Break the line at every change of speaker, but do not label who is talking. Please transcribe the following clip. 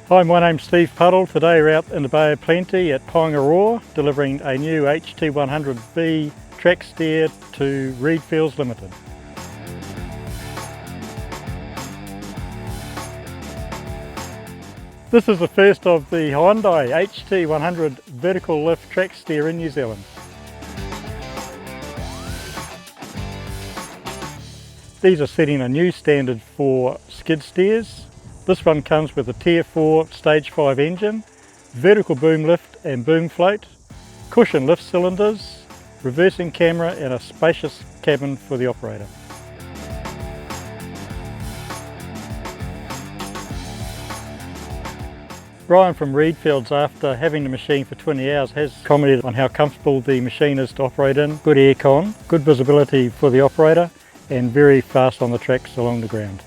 Hi, my name's Steve Puddle. Today we're out in the Bay of Plenty at Rotorua delivering a new HT100V track steer to Readfields Limited. This is the first of the Hyundai HT100 vertical lift track steer in New Zealand. These are setting a new standard for skid steers. This one comes with a Tier 4 Stage 5 engine, vertical boom lift and boom float, cushion lift cylinders, reversing camera and a spacious cabin for the operator. Brian from Readfields, after having the machine for 20 hours, has commented on how comfortable the machine is to operate in. Good aircon, good visibility for the operator and very fast on the tracks along the ground.